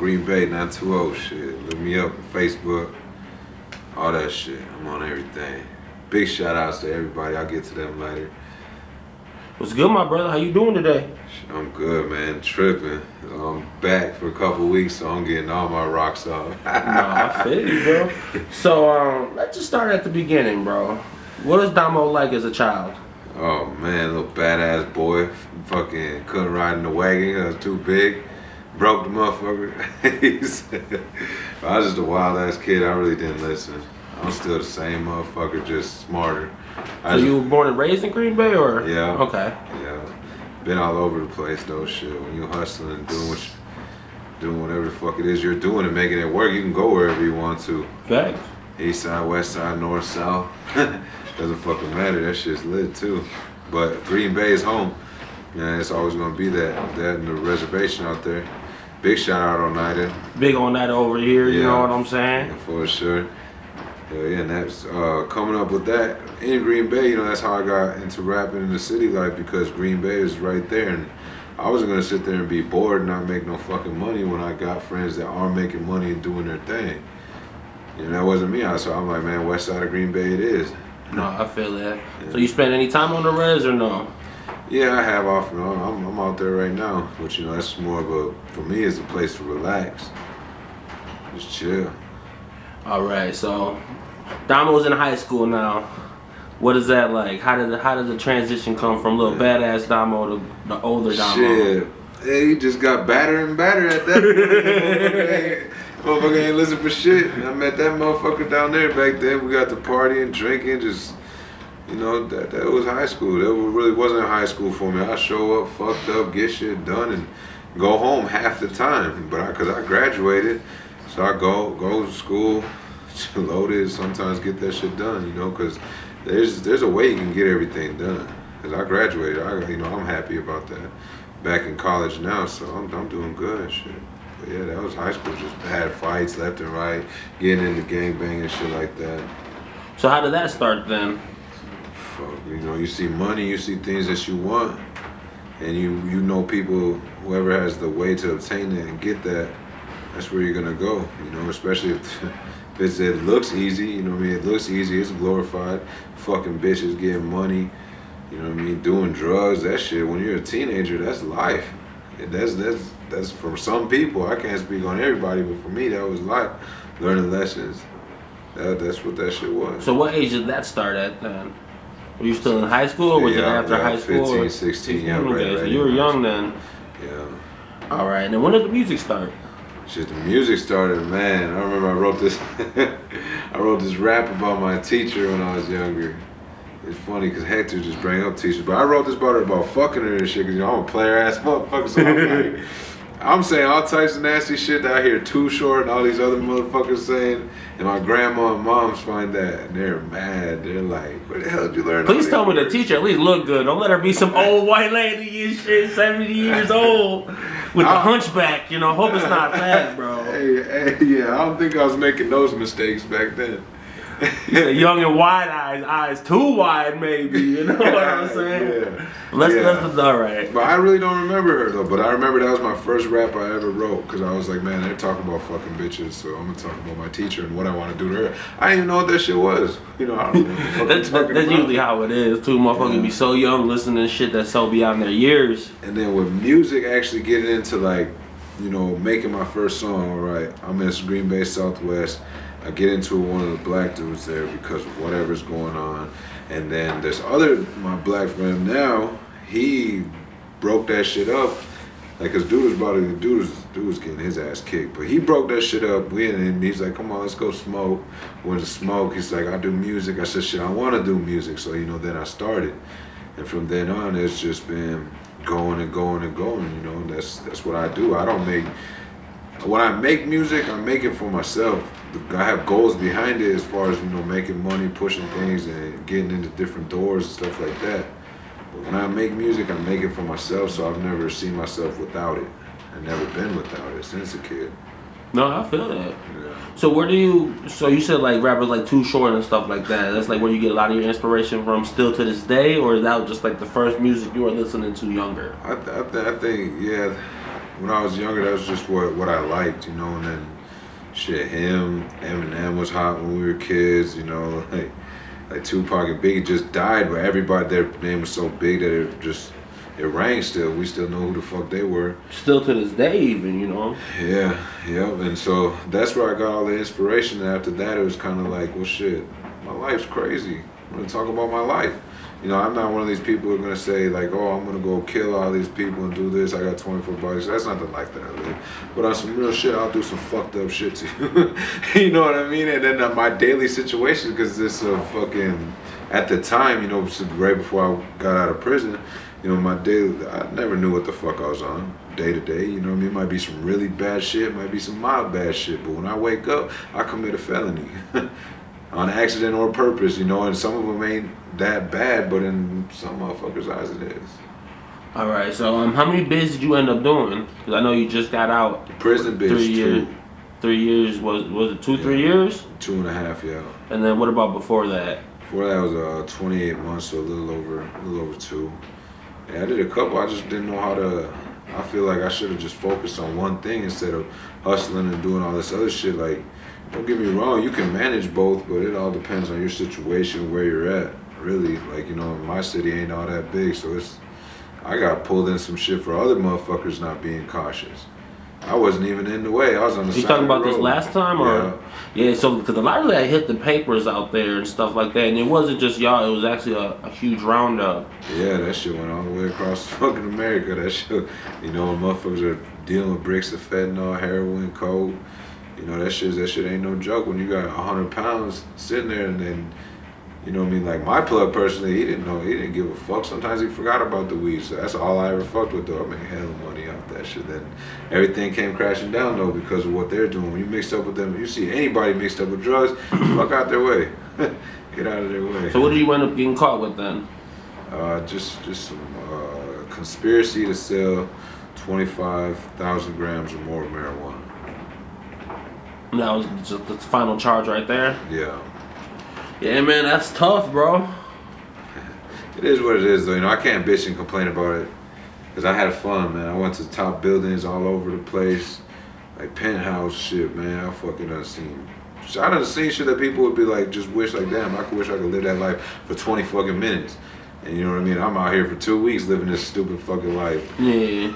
Green Bay 920 shit. Look me up on Facebook. All that shit. I'm on everything. Big shout outs to everybody. I'll get to them later. What's good, my brother? How you doing today? I'm good, man. Tripping. I'm back for a couple weeks, so I'm getting all my rocks off. I feel you, bro. So, let's just start at the beginning, bro. What was Kdomo like as a child? Oh, man, little badass boy. Fucking couldn't ride in the wagon. I was too big. Broke the motherfucker. I was just a wild ass kid. I really didn't listen. I'm still the same motherfucker, just smarter. So you were born and raised in Green Bay, or? Yeah. Okay. Yeah. Been all over the place though, shit. When you hustling and doing whatever the fuck it is you're doing and making it work, you can go wherever you want to. Facts. East side, west side, north, south. Doesn't fucking matter. That shit's lit too. But Green Bay is home. Yeah, it's always gonna be that and the reservation out there. Big shout out on Oneida. Big Oneida over here, you know what I'm saying? Yeah, for sure. Yeah, and that's coming up with that in Green Bay. You know, that's how I got into rapping in the city life, because Green Bay is right there, and I wasn't gonna sit there and be bored and not make no fucking money when I got friends that are making money and doing their thing. You know, that wasn't me. So I'm like, man, west side of Green Bay it is. No, I feel that. Yeah. So you spend any time on the res or no? Yeah, I have off and on. I'm out there right now, which, you know, that's more of for me, it's a place to relax. Just chill. All right, so Kdomo's in high school now. What is that like? How did the transition come from little badass Kdomo to the older Kdomo? Shit, yeah, he just got badder and badder at that. Motherfucker ain't listen for shit. I met that motherfucker down there back then. We got to partying, drinking, just, you know, that was high school. That really wasn't high school for me. I show up, fucked up, get shit done, and go home half the time. But because I graduated, so I go to school, loaded, sometimes get that shit done, you know, because there's a way you can get everything done. Because I graduated, I'm happy about that. Back in college now, so I'm doing good, shit. But yeah, that was high school, just bad fights left and right, getting into gangbang and shit like that. So how did that start then? Fuck, you know, you see money, you see things that you want, and you know people, whoever has the way to obtain it and get that, that's where you're gonna go, you know, especially if it looks easy, you know what I mean? It looks easy, it's glorified. Fucking bitches getting money, you know what I mean? Doing drugs, that shit. When you're a teenager, that's life. That's for some people. I can't speak on everybody, but for me, that was life. Learning lessons. That's what that shit was. So what age did that start at then? Were you still in high school, or was it after high school? 15, 16, yeah, right. So you were young then. Yeah. All right, and then when did the music start? Shit, the music started, man. I remember I wrote this rap about my teacher when I was younger. It's funny because Hector just bring up teachers, but I wrote this about fucking her and shit, because, you know, I'm a player ass motherfucker, so I'm like, I'm saying all types of nasty shit that I hear Too Short and all these other motherfuckers saying, and my grandma and moms find that, and they're mad. They're like, where the hell did you learn? Please tell me the teacher at least look good. Don't let her be some old white lady and shit, 70 years old, with the hunchback, you know. Hope it's not bad, bro. Hey, yeah, I don't think I was making those mistakes back then. Young and wide eyes too wide maybe, you know what I'm saying? Yeah. Let's all right. But I really don't remember her though, but I remember that was my first rap I ever wrote, because I was like, man, they're talking about fucking bitches, so I'm gonna talk about my teacher and what I want to do to her. I didn't even know what that shit was. You know, I don't know what the fuck that's usually how it is too. Motherfuckers be so young listening to shit that's so beyond their years. And then with music, actually getting into, like, you know, making my first song, all right, I'm in Green Bay Southwest. I get into one of the black dudes there because of whatever's going on. And then there's my black friend now, he broke that shit up. Like, cause dude was getting his ass kicked. But he broke that shit up. And he's like, come on, let's go smoke. Went to smoke. He's like, I do music. I said, shit, I want to do music. So, you know, then I started. And from then on, it's just been going and going and going. You know, that's what I do. When I make music, I make it for myself. I have goals behind it as far as, you know, making money, pushing things, and getting into different doors and stuff like that. But when I make music, I make it for myself, so I've never seen myself without it. I've never been without it since a kid. No, I feel that. Yeah. So you said like rappers like Too Short and stuff like that. That's like where you get a lot of your inspiration from still to this day, or is that just like the first music you were listening to younger? I think, yeah. when I was younger, that was just what I liked, you know. And then shit, Eminem was hot when we were kids, you know. Like Tupac and Biggie just died, but everybody, their name was so big that it rang still. We still know who the fuck they were. Still to this day, even, you know. Yeah, yep. And so that's where I got all the inspiration. And after that, it was kind of like, well, shit, my life's crazy. I'm gonna talk about my life. You know, I'm not one of these people who are gonna say like, oh, I'm gonna go kill all these people and do this. I got 24 bodies. That's not the life that I live. But on some real shit, I'll do some fucked up shit too. You know what I mean? And then my daily situation, because this fucking, at the time, you know, right before I got out of prison, you know, my daily, I never knew what the fuck I was on day to day. You know what I mean? It might be some really bad shit, might be some mild bad shit. But when I wake up, I commit a felony. On accident or purpose, you know, and some of them ain't that bad, but in some motherfuckers' eyes it is. All right, so how many bids did you end up doing? Because I know you just got out. Prison bids, 3 years. 2. 3 years, was it 3 years? 2.5, yeah. And then what about before that? Before that was 28 months, so a little over 2. Yeah, I did a couple. I just didn't know how to. I feel like I should have just focused on one thing instead of hustling and doing all this other shit. Like, don't get me wrong, you can manage both, but it all depends on your situation, where you're at. Really, like, you know, my city ain't all that big, so I got pulled in some shit for other motherfuckers not being cautious. I wasn't even in the way. I was on the side You talking of the about this road. last time, or yeah? So because a lot of that hit the papers out there and stuff like that, and it wasn't just y'all. It was actually a huge roundup. Yeah, that shit went all the way across fucking America. That shit, you know, motherfuckers are dealing with bricks of fentanyl, heroin, coke. You know, that shit ain't no joke when you got 100 pounds sitting there. And then, you know what I mean, like my plug personally, he didn't give a fuck. Sometimes he forgot about the weed, so that's all I ever fucked with though. I made hell of money off that shit. Then everything came crashing down though because of what they're doing. When you mixed up with them, you see anybody mixed up with drugs, fuck out their way. Get out of their way. So what did you end up getting caught with then? Just some conspiracy to sell 25,000 grams or more of marijuana. And that was just the final charge right there. Yeah. Yeah, man, that's tough, bro. It is what it is, though. You know, I can't bitch and complain about it because I had fun, man. I went to top buildings all over the place, like penthouse shit, man. I fucking done seen shit that people would be like, just wish, like, damn, I wish I could live that life for 20 fucking minutes. And you know what I mean? I'm out here for 2 weeks living this stupid fucking life. Yeah.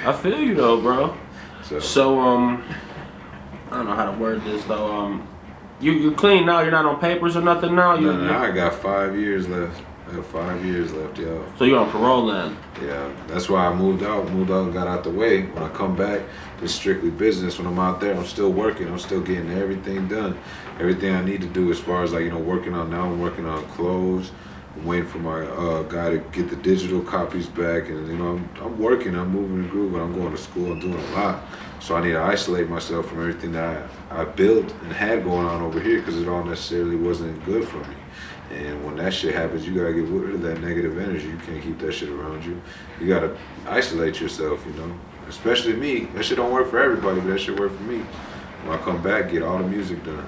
I feel you though, bro. So I don't know how to word this though. You clean now. You're not on papers or nothing now. No, I got 5 years left. I have 5 years left, yo. So you're on parole then? Yeah, that's why I moved out and got out the way. When I come back, it's strictly business. When I'm out there, I'm still working. I'm still getting everything done. Everything I need to do as far as like, you know, working on now. I'm working on clothes. I'm waiting for my guy to get the digital copies back, and you know, I'm working. I'm moving and grooving. I'm going to school. I'm doing a lot. So I need to isolate myself from everything that I built and had going on over here because it all necessarily wasn't good for me. And when that shit happens, you gotta get rid of that negative energy. You can't keep that shit around you. You gotta isolate yourself, you know. Especially me. That shit don't work for everybody, but that shit work for me. When I come back, get all the music done.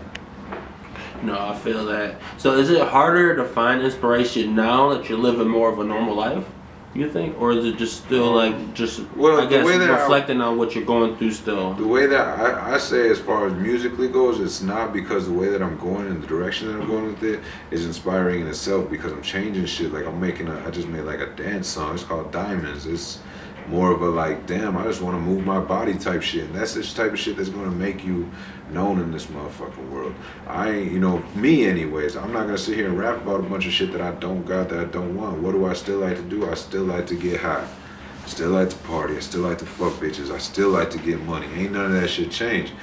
No, I feel that. So is it harder to find inspiration now that you're living more of a normal life, you think? Or is it just still like, I guess, reflecting on what you're going through still? The way that I say as far as musically goes, it's not because the way that I'm going and the direction that I'm going with it is inspiring in itself because I'm changing shit. Like I just made like a dance song. It's called Diamonds. It's more of a like, damn, I just want to move my body type shit. And that's the type of shit that's going to make you known in this motherfucking world. Me anyways, I'm not going to sit here and rap about a bunch of shit that I don't got, that I don't want. What do I still like to do? I still like to get high. I still like to party. I still like to fuck bitches. I still like to get money. Ain't none of that shit changed.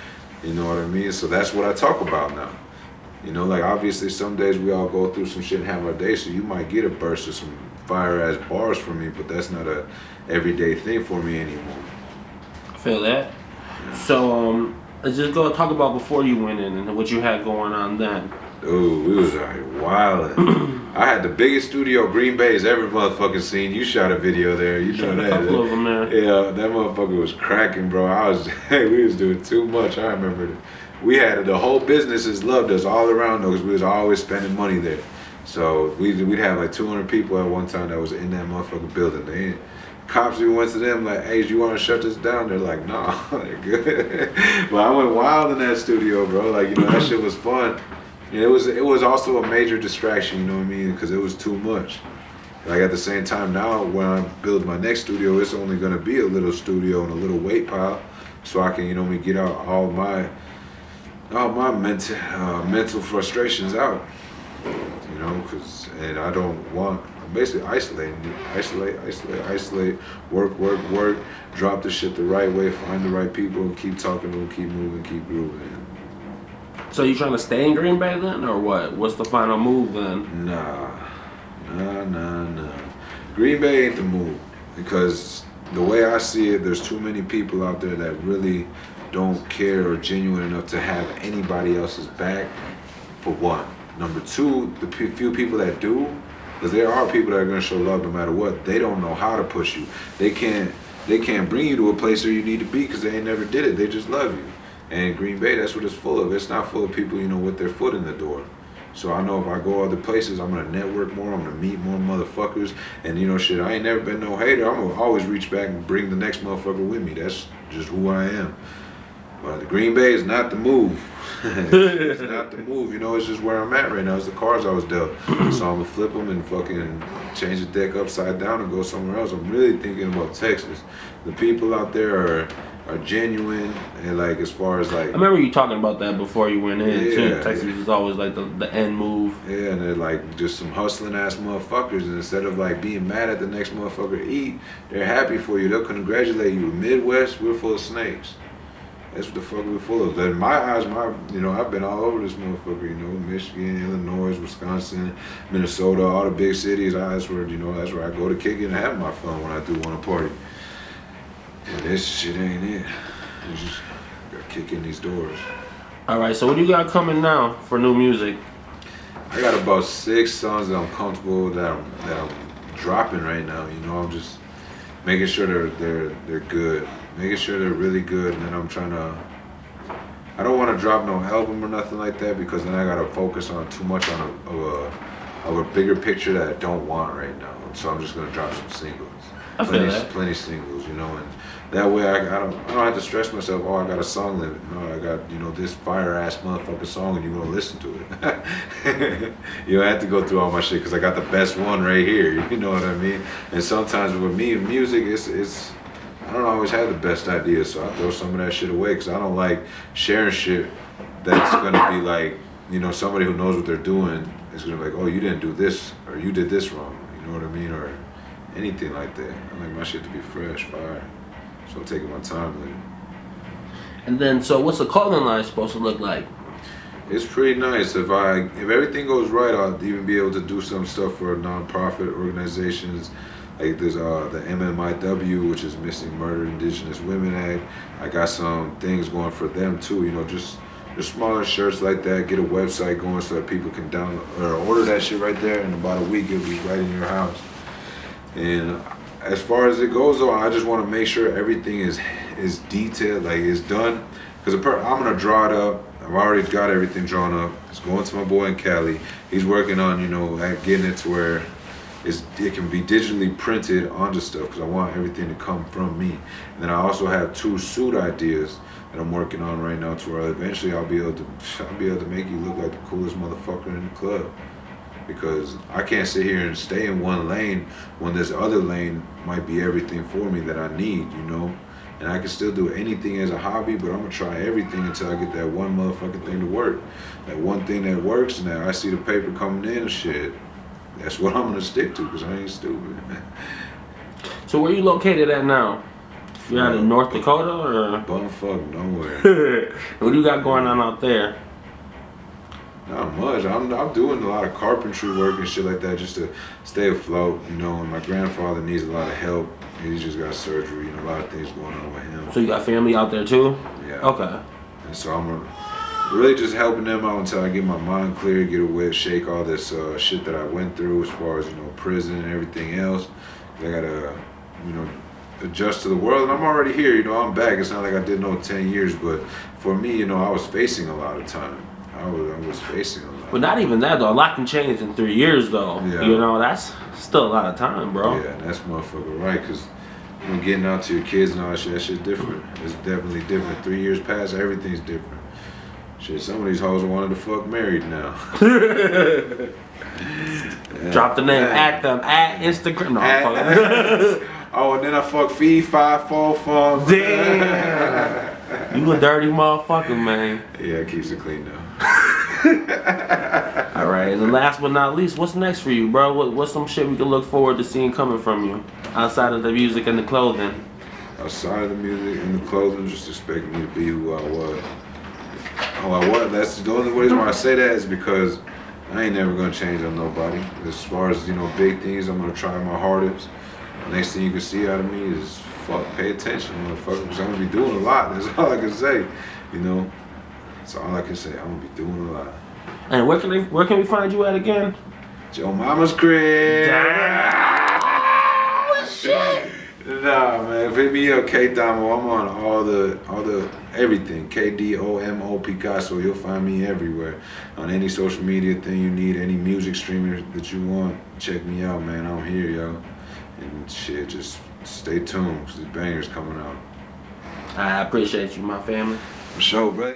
You know what I mean? So that's what I talk about now. You know, like obviously some days we all go through some shit and have our day, so you might get a burst of some fire ass bars from me, but that's not a everyday thing for me anymore. I feel that. So let's just go talk about before you went in and what you had going on then. Ooh, we was like wildin'. I had the biggest studio Green Bay's ever motherfucking seen. You shot a video there, you know that. A couple of them, man. Yeah, that motherfucker was cracking, bro. We was doing too much. I remember we had the whole businesses loved us all around though, because we was always spending money there. So we'd have like 200 people at one time that was in that motherfucking building. cops even went to them like, hey, you want to shut this down? They're like, nah, they're good. But I went wild in that studio, bro. Like, you know, that shit was fun. And it was also a major distraction, you know what I mean? Because it was too much. Like at the same time now, when I build my next studio, it's only gonna be a little studio and a little weight pile, so I can, you know, get out all my mental frustrations out, you know, and I don't want. I'm basically isolate, work, drop the shit the right way, find the right people, keep talking to them, keep moving, keep grooving. So you trying to stay in Green Bay then, or what? What's the final move then? Nah. Green Bay ain't the move, because the way I see it, there's too many people out there that really don't care or genuine enough to have anybody else's back, for one. Number two, the few people that do, because there are people that are gonna show love no matter what, they don't know how to push you. They can't bring you to a place where you need to be because they ain't never did it. They just love you. And Green Bay, that's what it's full of. It's not full of people, you know, with their foot in the door. So I know if I go other places, I'm gonna network more, I'm gonna meet more motherfuckers, and you know shit, I ain't never been no hater. I'm gonna always reach back and bring the next motherfucker with me. That's just who I am. But the Green Bay is not the move. It's not the move, you know, it's just where I'm at right now. It's the cards I was dealt. So I'm gonna flip them and fucking change the deck upside down and go somewhere else. I'm really thinking about Texas. The people out there are genuine, and like as far as like, I remember you talking about that before you went in. Yeah, Texas is always like the end move. Yeah, and they're like just some hustling ass motherfuckers, and instead of like being mad at the next motherfucker eat, they're happy for you. They'll congratulate you. Midwest, we're full of snakes. That's what the fuck we're full of. But in my eyes, I've been all over this motherfucker, you know, Michigan, Illinois, Wisconsin, Minnesota, all the big cities. That's where I go to kick it and have my fun when I do want to party. And this shit ain't it. You just gotta kick in these doors. All right, so what do you got coming now for new music? I got about 6 songs that I'm comfortable that I'm dropping right now. You know, I'm just making sure they're good, making sure they're really good, and then I'm trying to. I don't want to drop no album or nothing like that because then I gotta focus on too much of a bigger picture that I don't want right now. So I'm just gonna drop some singles. I feel that. Plenty singles, you know, and that way I don't have to stress myself. Oh, I got a song limit. No, I got, you know, this fire ass motherfucking song, and you gonna listen to it. You don't have to go through all my shit because I got the best one right here. You know what I mean? And sometimes with me in music, it's I don't always have the best ideas, so I throw some of that shit away because I don't like sharing shit that's gonna be like, you know, somebody who knows what they're doing is gonna be like, oh, you didn't do this or you did this wrong. You know what I mean? Or anything like that. I like my shit to be fresh, fire. So I'm taking my time with it. And then, so what's the calling line supposed to look like? It's pretty nice. If everything goes right, I'll even be able to do some stuff for nonprofit organizations. Like there's the MMIW, which is Missing Murdered Indigenous Women Act. I got some things going for them too. You know, just smaller shirts like that. Get a website going so that people can download or order that shit right there. In about a week, it'll be right in your house. And as far as it goes, though, I just want to make sure everything is detailed, like it's done. Because I'm gonna draw it up. I've already got everything drawn up. It's going to my boy in Cali. He's working on, you know, getting it to where it can be digitally printed onto stuff. Because I want everything to come from me. And then I also have 2 suit ideas that I'm working on right now, to where eventually I'll be able to make you look like the coolest motherfucker in the club. Because I can't sit here and stay in one lane when this other lane might be everything for me that I need, you know? And I can still do anything as a hobby, but I'm gonna try everything until I get that one motherfucking thing to work. That one thing that works, and that I see the paper coming in and shit. That's what I'm gonna stick to, because I ain't stupid. So where you located at now? You out in North Dakota or? Bumfuck nowhere. What do you got going on out there? Not much. I'm doing a lot of carpentry work and shit like that just to stay afloat, you know. And my grandfather needs a lot of help. He just got surgery and a lot of things going on with him. So you got family out there too? Yeah. Okay. And so I'm really just helping them out until I get my mind clear, get away, shake all this shit that I went through as far as, you know, prison and everything else. I gotta, you know, adjust to the world. And I'm already here, you know, I'm back. It's not like I did no 10 years, but for me, you know, I was facing a lot of time. I was facing a lot. But not even that though. A lot can change in 3 years though. Yeah. You know, that's still a lot of time, bro. Yeah, and that's motherfucker right, because you know, getting out to your kids and all that shit. That shit different. It's definitely different. 3 years past, everything's different. Shit, some of these hoes wanted to fuck married now. Drop the name at them at Instagram. No, oh, and then I fuck Fee 544. Damn. You a dirty motherfucker, man. Yeah, it keeps it clean though. All right, and then last but not least, what's next for you, bro? What's some shit we can look forward to seeing coming from you outside of the music and the clothing? Outside of the music and the clothing, just expect me to be who I was. Who I was. That's the only reason why I say that is because I ain't never gonna change on nobody. As far as, you know, big things, I'm gonna try my hardest. Next thing you can see out of me is pay attention, motherfucker, because I'm gonna be doing a lot. That's all I can say, you know. That's all I can say. I'm gonna be doing a lot. And where can we find you at again? Joe Mama's crib. Oh shit. Nah, man, hit me up, Kdomo. I'm on all the everything. Kdomo Picasso. You'll find me everywhere on any social media thing you need, any music streamer that you want. Check me out, man. I'm here, yo. And shit, just stay tuned, 'cause the banger's coming out. I appreciate you, my family. For sure, bro.